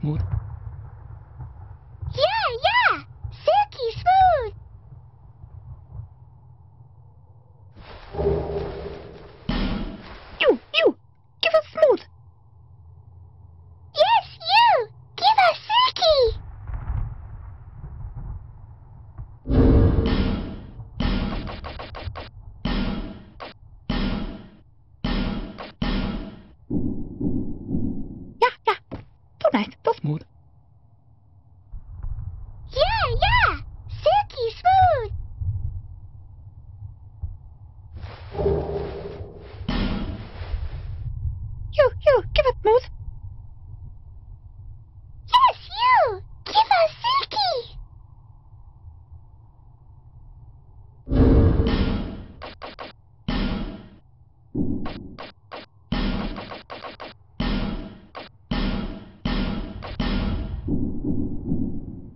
smooth. Yeah! Silky smooth! You! Give us smooth! Yes, you! Give us Silky! Yeah! Too nice, too smooth. Yeah! Silky smooth! You! Give us smooth! Yes, you! Give us Silky!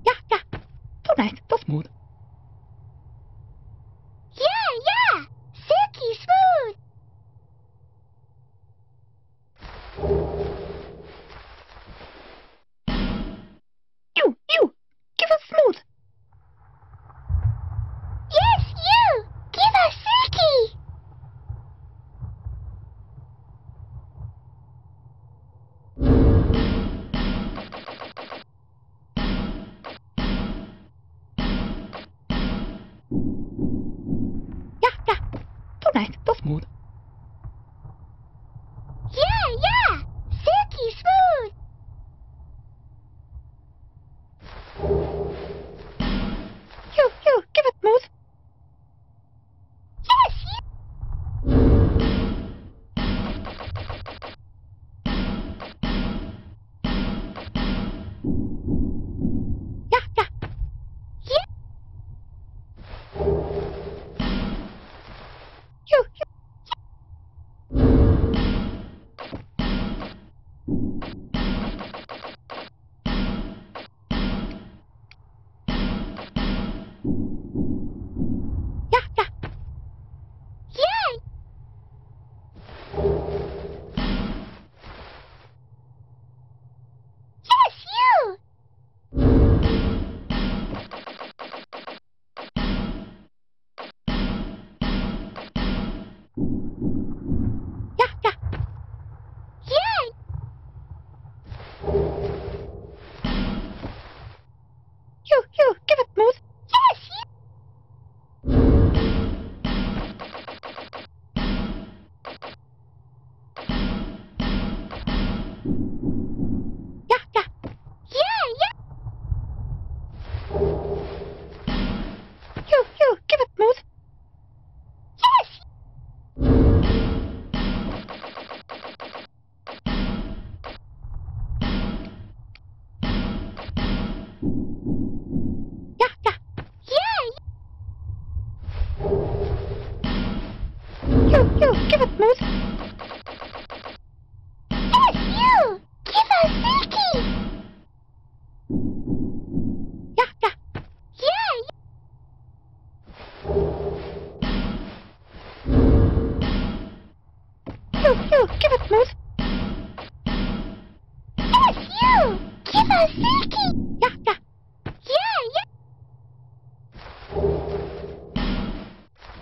Yeah! Too nice, too smooth. Yeah! Silky smooth! You! Give us smooth! Yes, you! Give us Silky! Yeah! Too nice, too smooth. Yeah! Silky smooth! You! Give us smooth! Yes, you! Yeah! Yeah! You! Yeah! Yeah! Yes, you! Yeah! Yeah! You! Give us smooth! Yes, you! Yeah! Yeah! You! Give us smooth! Yes! Yeah! Yeah! You! Give us smooth! Yes, you! Give us Silky! Yeah! Yeah! You! Give us smooth! Yes, you! Give us Silky! Yeah! Yeah!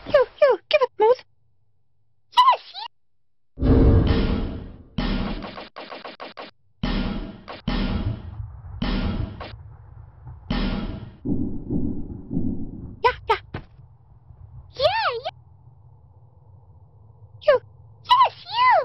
You! Give us smooth! Yes, you! Yeah! Yeah! You! Yes, you!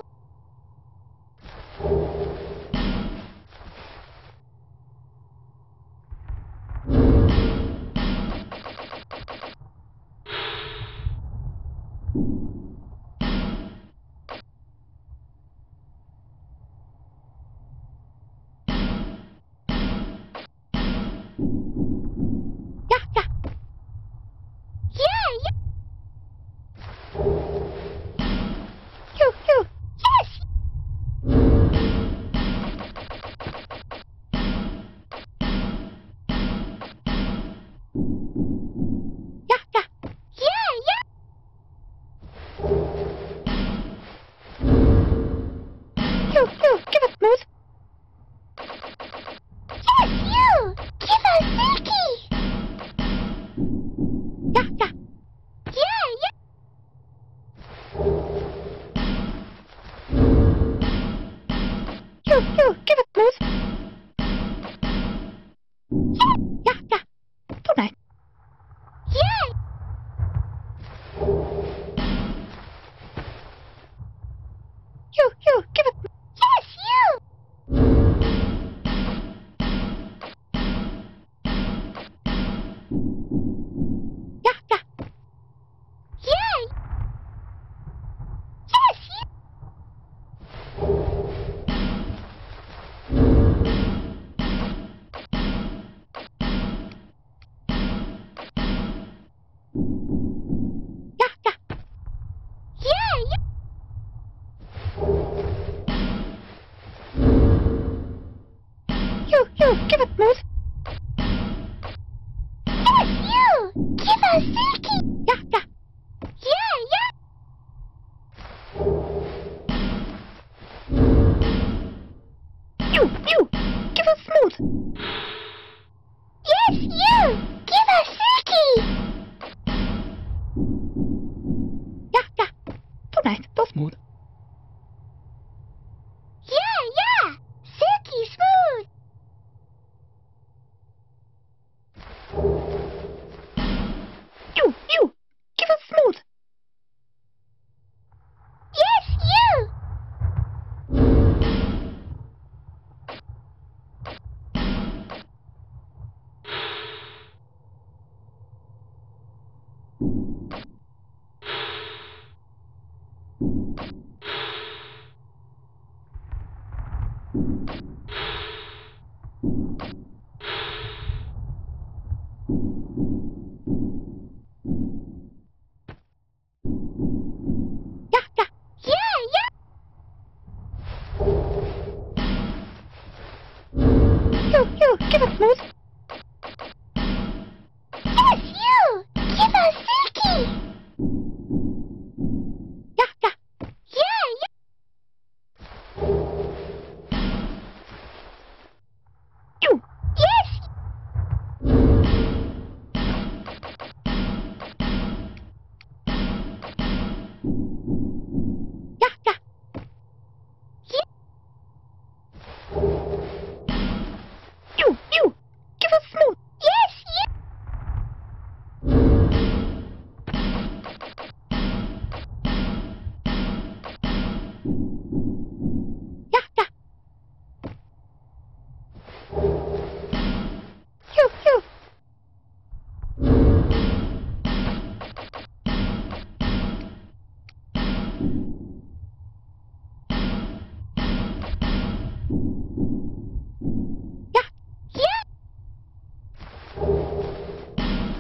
you, give it smooth. Yes, you! Give us Silky! Yeah, yeah. Yeah, yeah! You, give us smooth. Yes, you! Give us Silky! Yeah, yeah. Too nice, too smooth. Yeah, yeah! Silky smooth! You, give us smooth. Yes, you! Yeah, yeah. Yeah, yeah! You, give us smooth. Yes, you! Give us Silky! Yeah, yeah. Yeah, yeah! You, Yes! yeah, yeah. You, give us smooth. Yes, you! Yeah, yeah. You. Yeah, Yeah!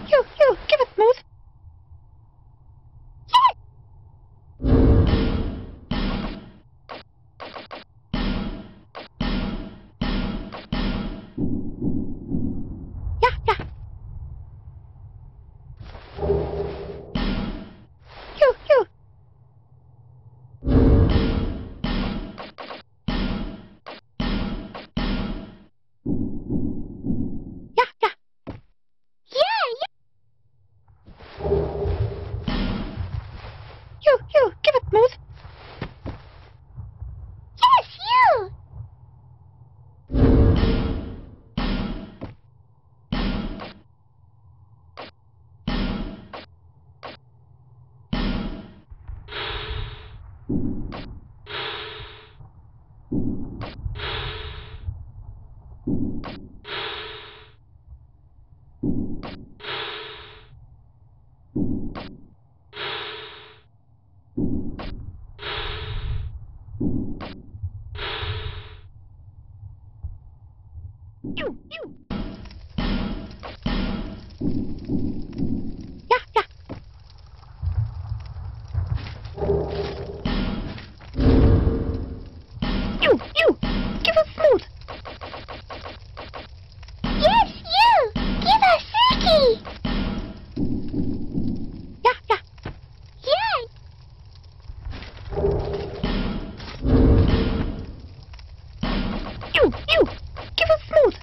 you, give it smooth. Yes! Yeah, yeah. You. Yeah, yeah. Yeah, yeah! You, give it smooth. Yes, you! You. Yeah, yeah. You, give us smooth. Yes, you! Give us Silky! Yeah, yeah. Yeah! You, give us smooth.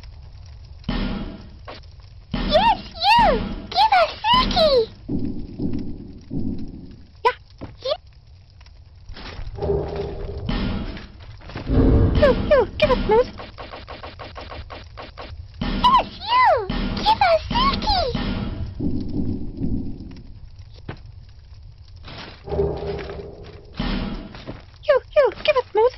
Yes, you! Give us Silky! Yeah. Yeah! You, give us smooth. Yes, you! Give us Silky! You, give us smooth.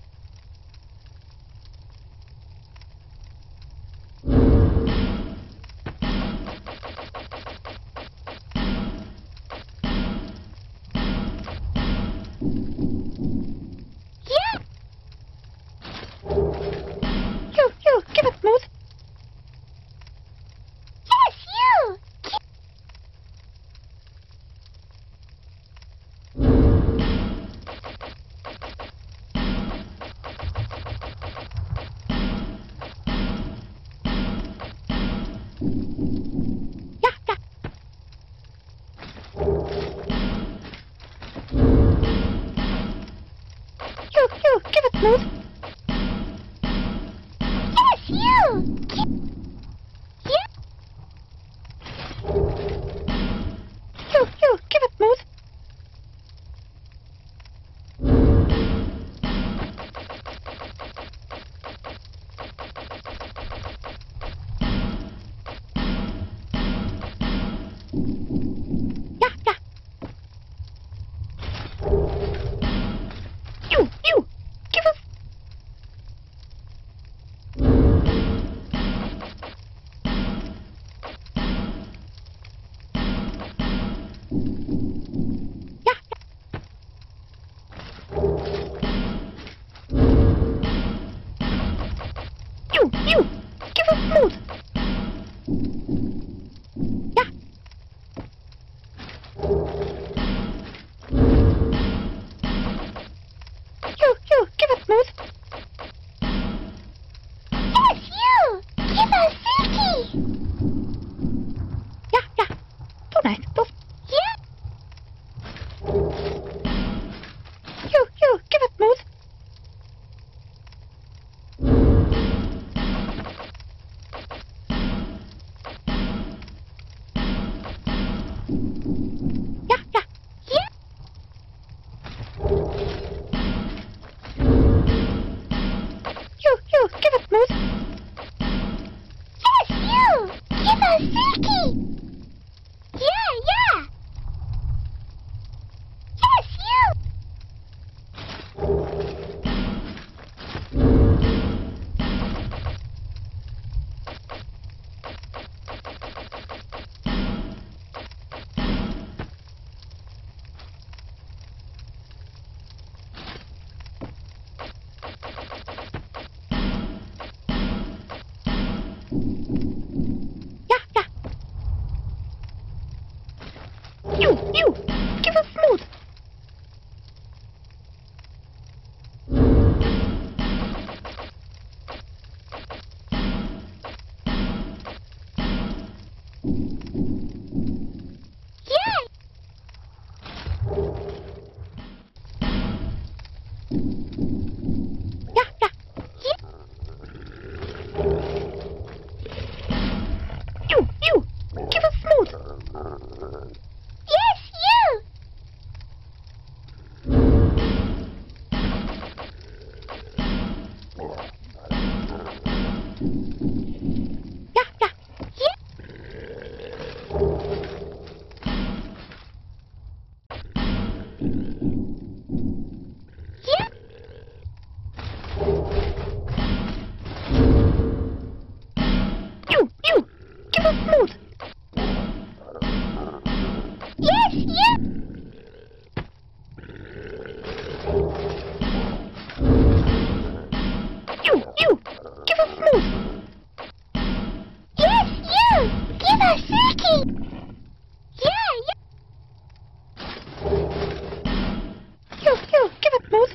Yeah! smooth. Yes, you! Yeah. You, give it smooth. Yeah, yeah. You, give us. Yeah, you, give us smooth. Yeah. You, give us smooth. Yes, you! Give us Silky! Yeah. So nice. Those. Yeah. You, give it smooth. Yeah. Yeah. You, give it smooth. Yes, you! Give us Silky! Yeah. Yes, you! Yeah. You, give us smooth. Yeah. Yeah. You, give us smooth. Yes, you! Yeah. Yeah. Yeah. You, give us smooth. Yes, you! You, give us smooth. Yes, you! Give us Silky! Yeah. You, give it smooth.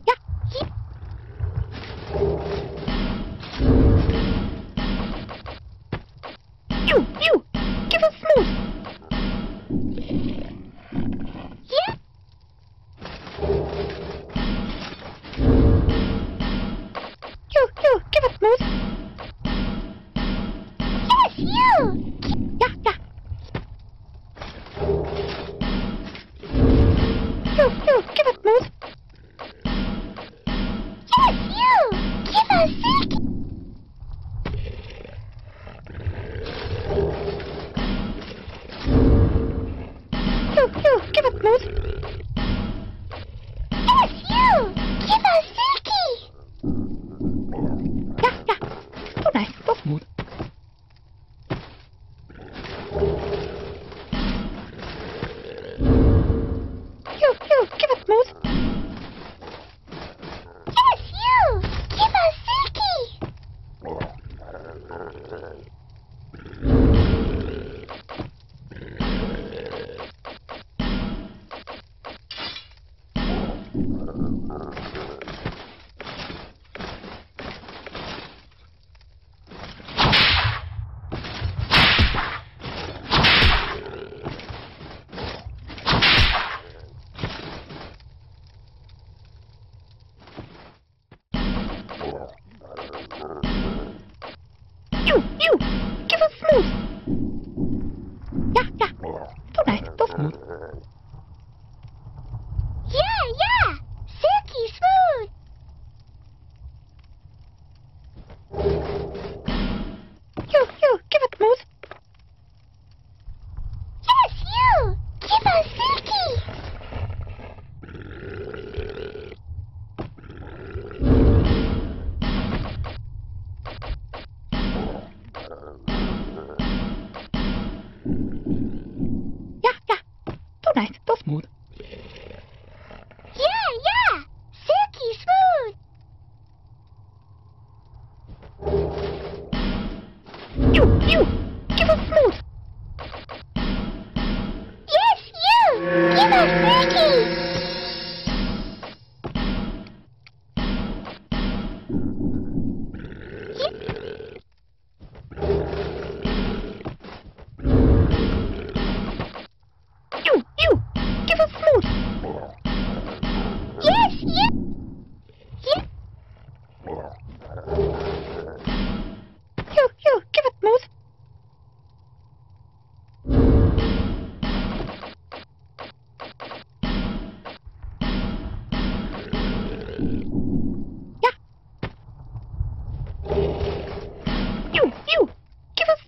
Yeah. You, give us smooth. Yeah. You, give it smooth. Yes, you! Yeah. You, give it smooth. Yes, you! Give us Silky! You, give it smooth. Yes, you! Give us Silky! Yeah. So nice. So smooth. You, give it smooth. Yes, you! Give us Silky! smooth. Yeah. Silky smooth. You! Give us smooth! Yes, you! Give us Silky! You! Give us smooth! Yes, you! You! Give us smooth! You! Give us...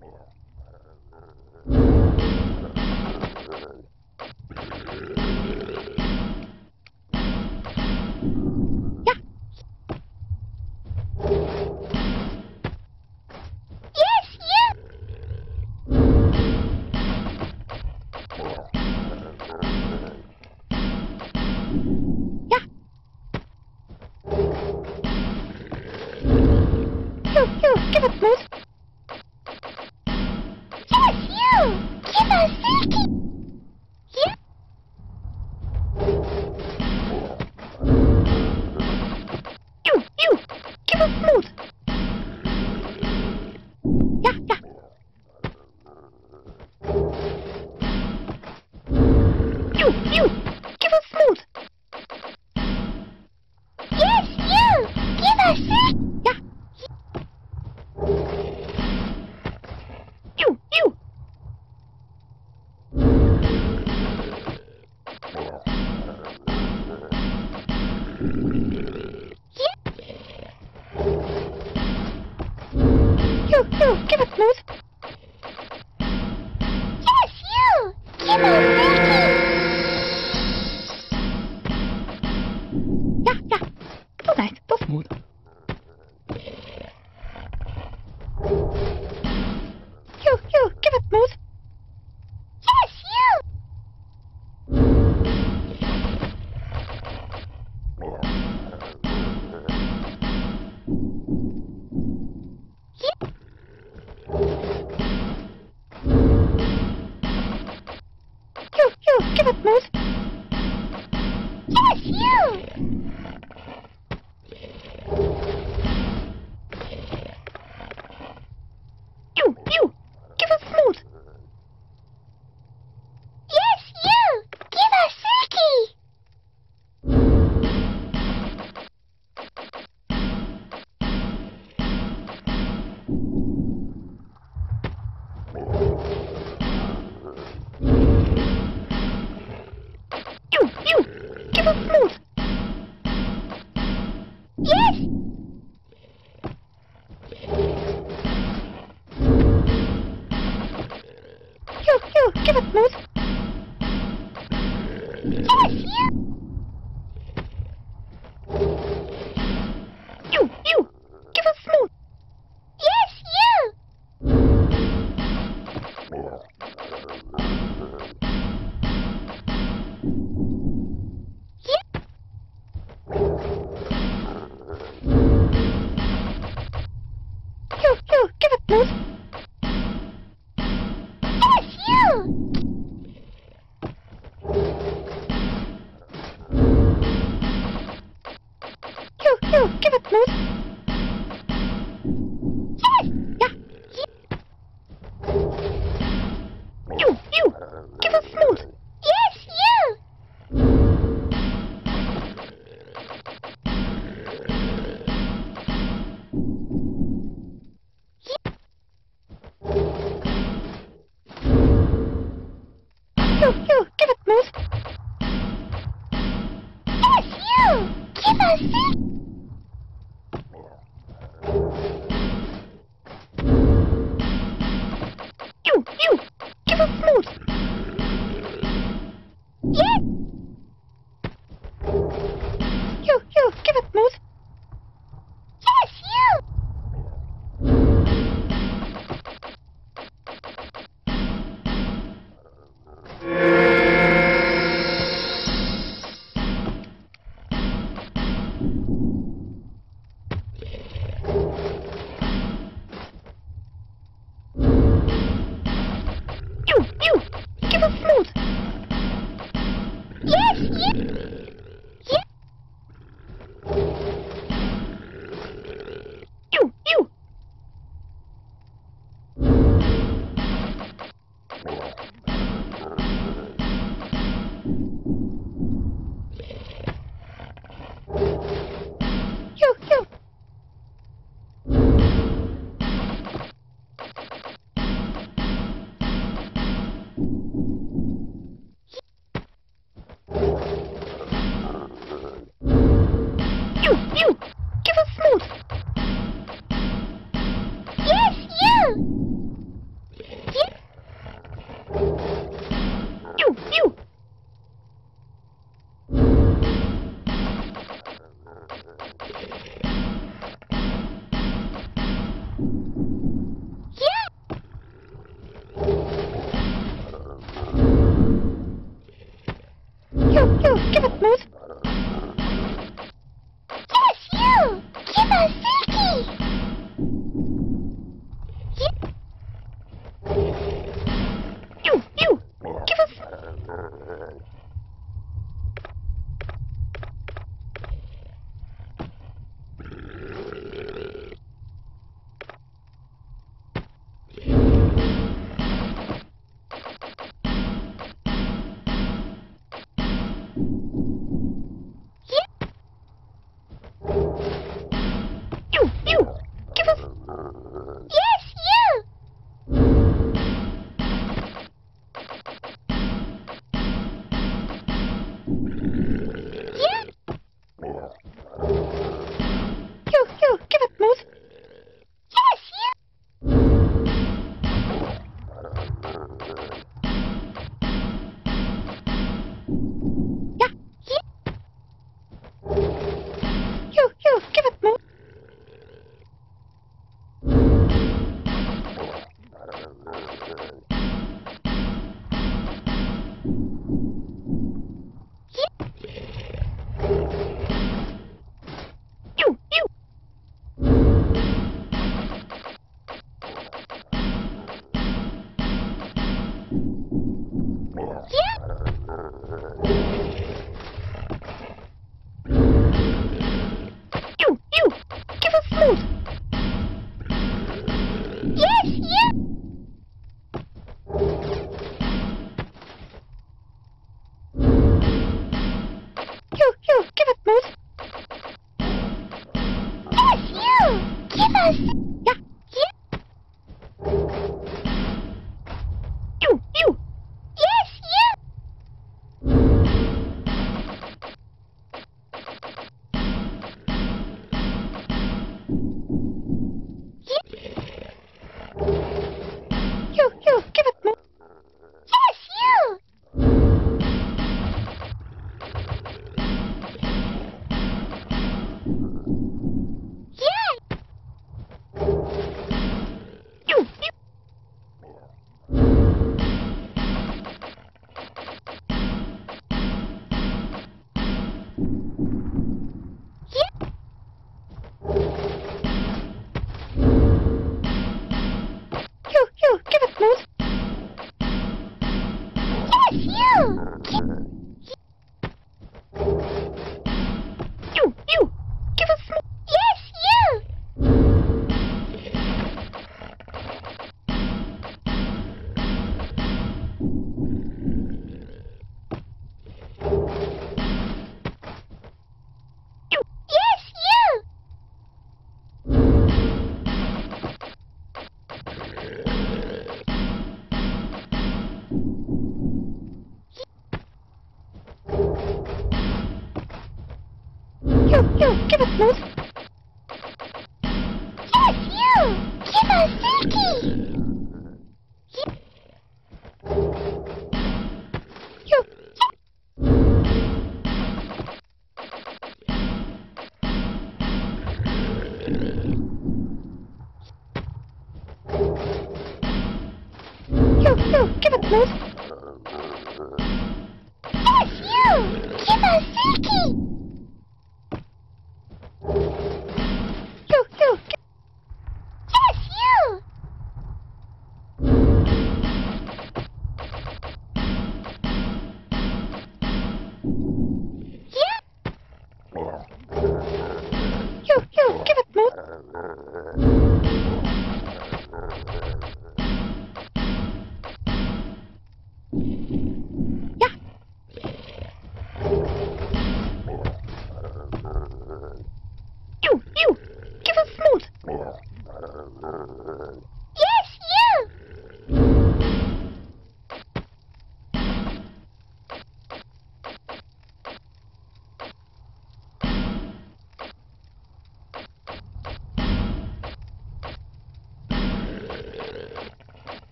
Yes, you! You! Give us smooth! Yes, you! Give us Silky! Yeah. You! Give us smooth! Yeah. You! Give us smooth! Yes, you! Give us Silky! Yeah. You! You! Give us smooth! Yes, you! Give us Silky! Yeah. So nice, so smooth. You! Give us smooth! Yes, you! You! Give us smooth! Yes, you! You! Give us smooth! Yes, you! Give us Silky! You! Give us smooth! Yes! You! Give us smooth! Yes, you! You! Give us smooth! Yes, you! You! Give us smooth! Yes, you! You! Give us smooth! Yes! Yeah. You! Give us smooth! Yes, you! You! Give us smooth! Yes, you! Give us Silky! You! Give us smooth! Yes! You! Give us smooth! Yes, you! You, give us smooth. Yes, you! Give us Silky! You, give us... You, give us... Yes, you! You, give us smooth. Yes, you! You, give us smooth. You. You, give us smooth. Yes, you! You, give us smooth. Yes, you! Give us... You. Yes, you! You, give us smooth. Yes, you! Yes! You. You, give us smooth. Yes, you! You, give us smooth. Yes, you! Yes, you! You, give us smooth. Yes, you! Give us Silky! You. You, give us smooth. Yes, you! Give us Silky! You. Yes, you! You, give us smooth. You, give us smooth. Yes, you!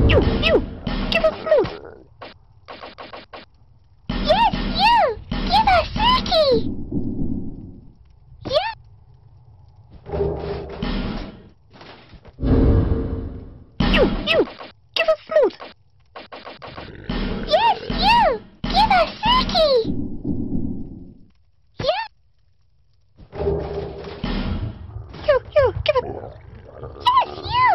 You, give us You! Give us smooth! Yes, you! Give us Silky! Yeah! You! Give us... Yes, you!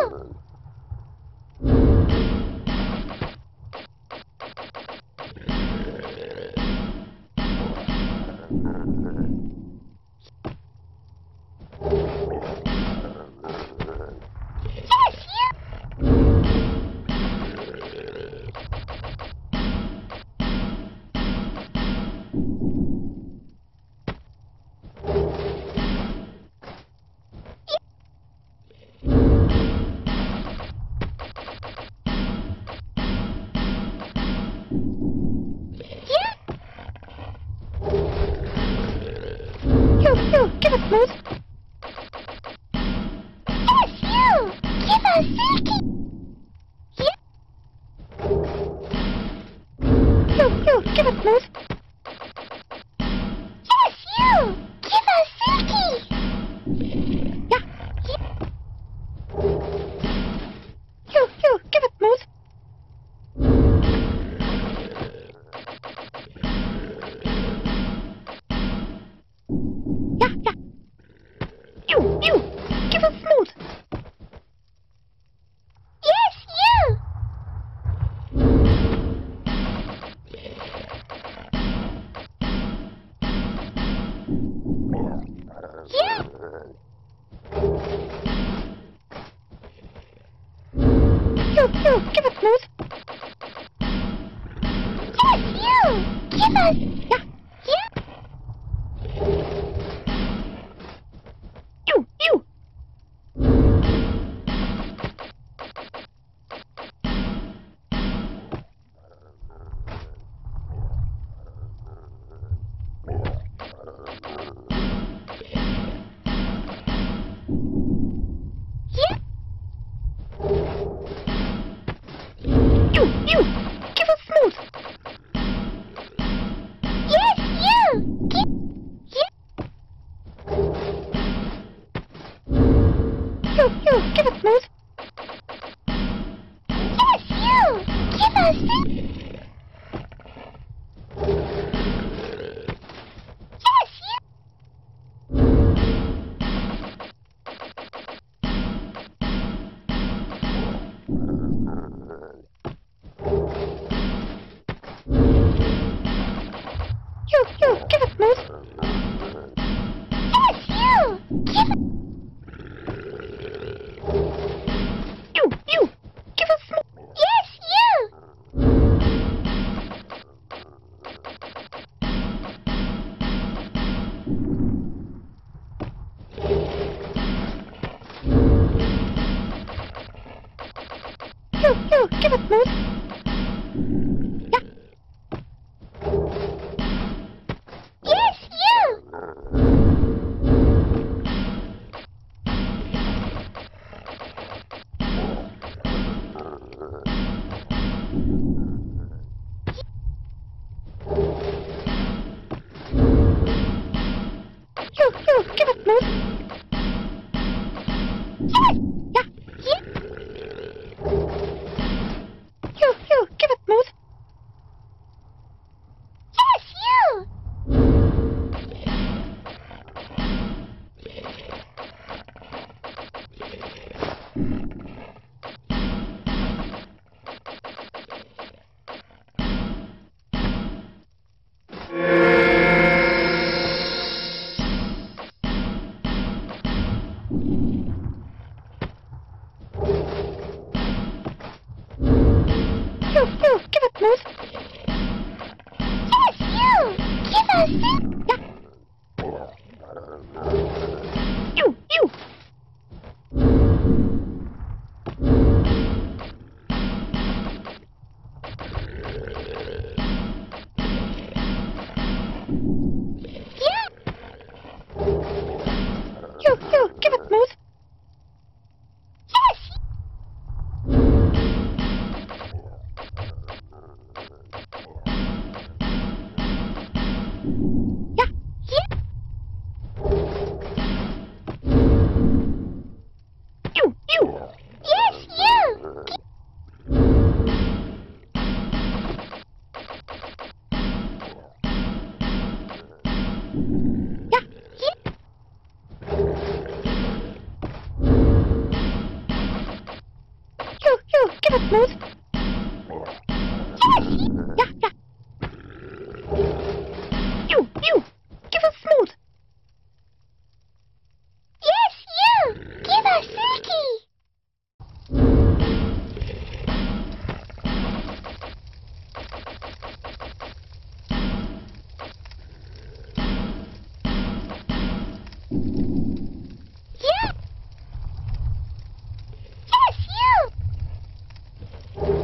You! Give us smooth! Yes, you! Give us Silky! Yeah! You! Give us smooth! Yes, you! Give us Silky! Yeah! You! Give us smooth! Yeah! You! Give us smooth! Yes, you! Yeah! You! Give us smooth! Yes, you! Give us... Yeah! Yeah! You! Yeah! You! Give us smooth! Yes, you! Yeah! You! Give us smooth! Yes, you! Give us Silky! Yes, you! You! Give us smooth! Yes, you! Give us... You! Give us smooth! Yes, you! You! Give us smooth! Yeah! Yes, you! You! Give us smooth! Yes! Yeah! Yeah! You! Give us smooth! Yes, you! You! Give us smooth! Yes, you! Give us Silky! Yeah! You! Yeah! You! Give us smooth! Yes! Yeah! Give us smooth. Yes, Yeah, yeah. You. Give us smooth. yes, you. Give us Silky. Yeah. Yes, you.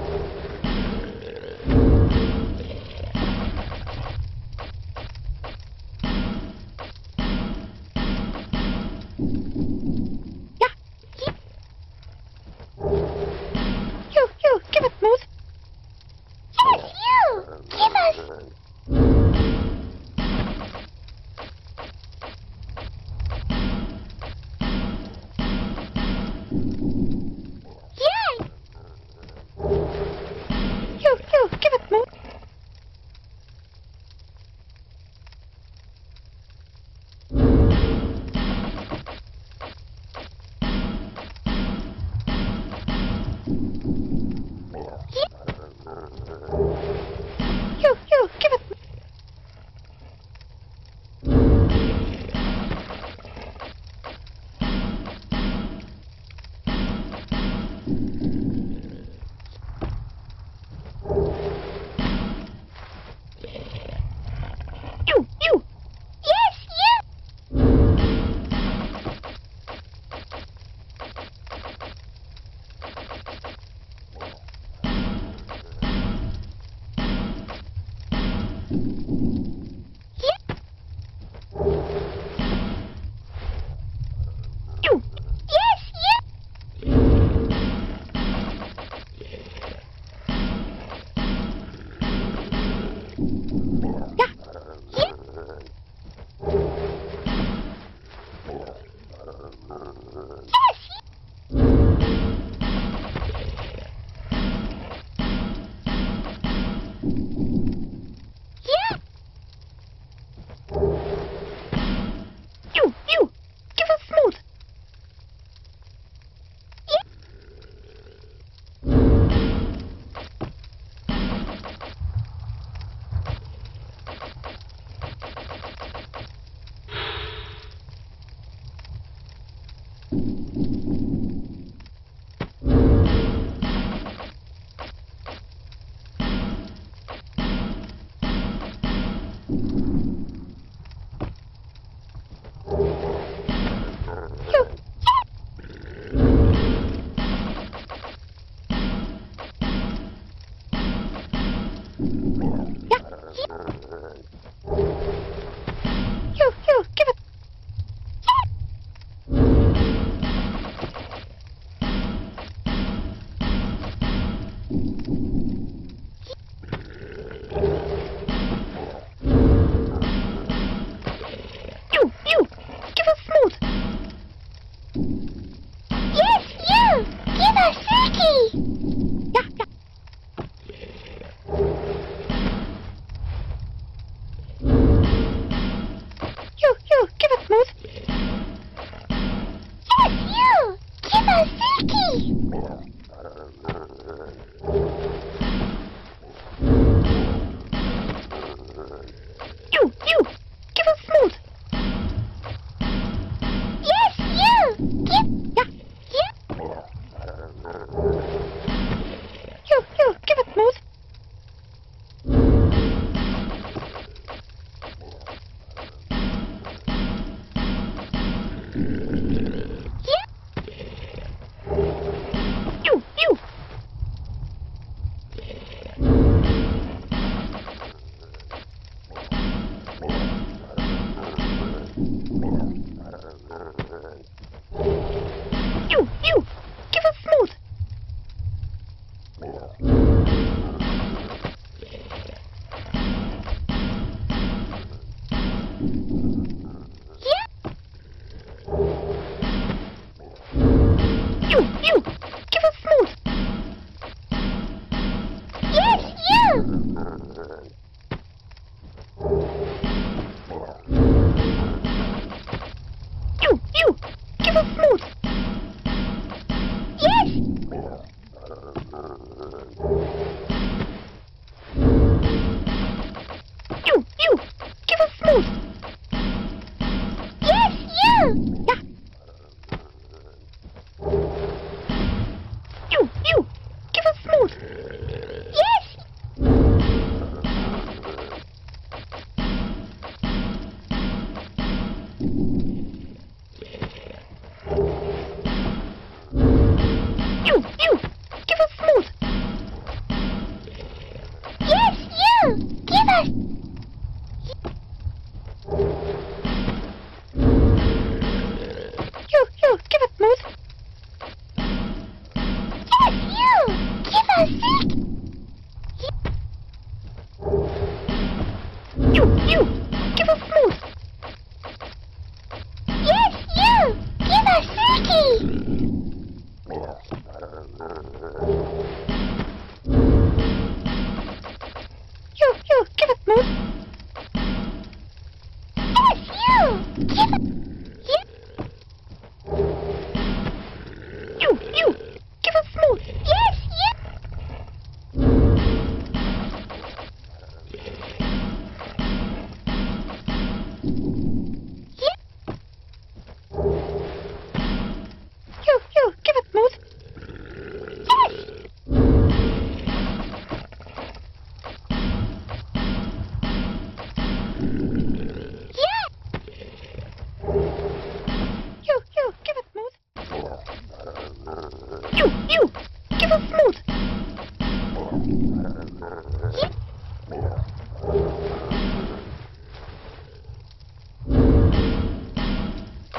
You! Give us smooth! Yes! You! Give us smooth! Yes, you! Give us... You! Give us smooth! Yes, you! Give us Silky! You! Give us smooth! Yes, you! Give us Silky! You! Give us smooth! Yes, you! Give us... You! Give us smooth! Yes, you! You! Give us smooth! Yes! Yes! You! Give us smooth! You! Give us smooth!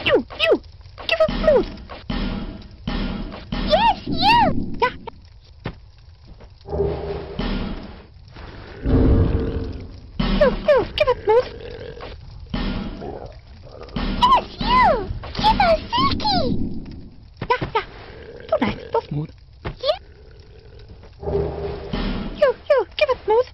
You! Give us smooth! Yes, you! Yeah! You! Give us smooth! Yes, you! Give us Silky! Yeah! Too nice, too smooth! Yeah. You! Give us smooth!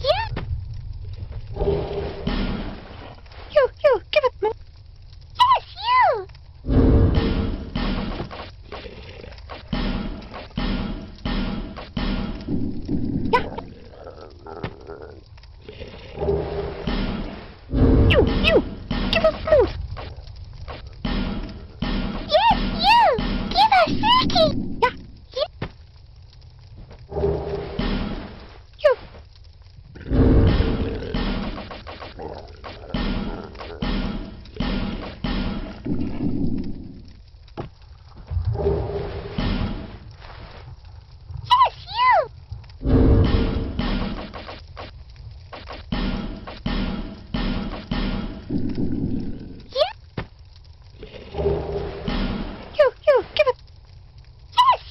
Yeah. You! Give us smooth! Yes, you! Yeah! You! Give us smooth! Yes, you! Give us Silky! Yeah! You! Yes, you! Yeah. You! Give us... Yes!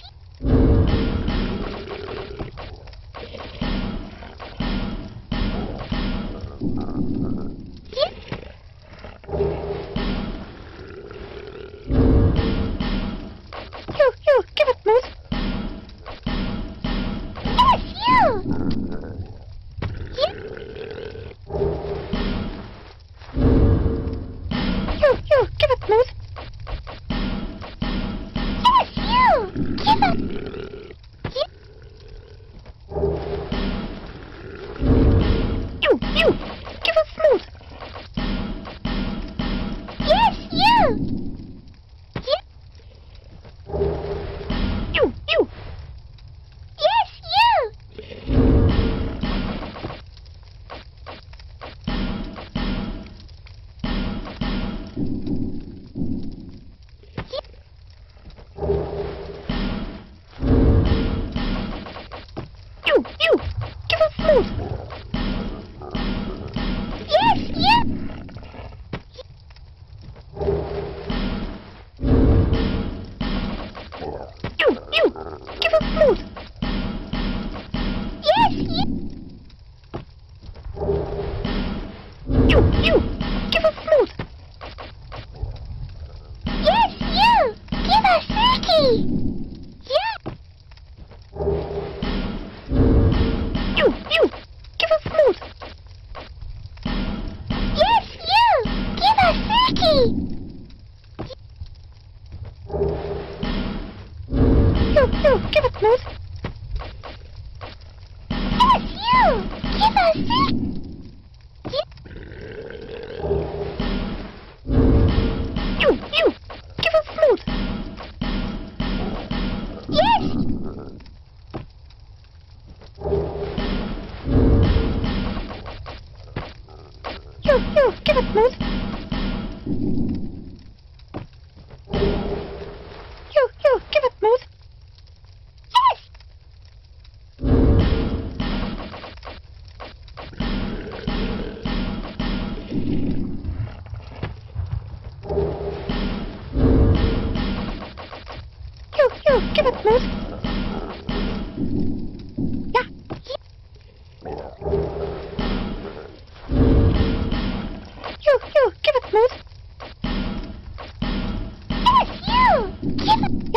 Yeah. You! Give us smooth! Yes, you! Yeah. You! Give us smooth! Yes, you! Give us... Yeah. You! Give us smooth! Yes, you! Yeah. You! Yes, you! You! Give us smooth! Yes, you! You! Give us smooth! Yes, you! You! Give us smooth! Yes, you! Give us Silky! Yeah. You! Give us smooth! Yes, you! Give us Silky! You! Give us smooth! Yes, you! Give us You, give it smooth. You, give it smooth. Yes! You, give it smooth. Yeah. You, give it smooth. Yes, you! Give it...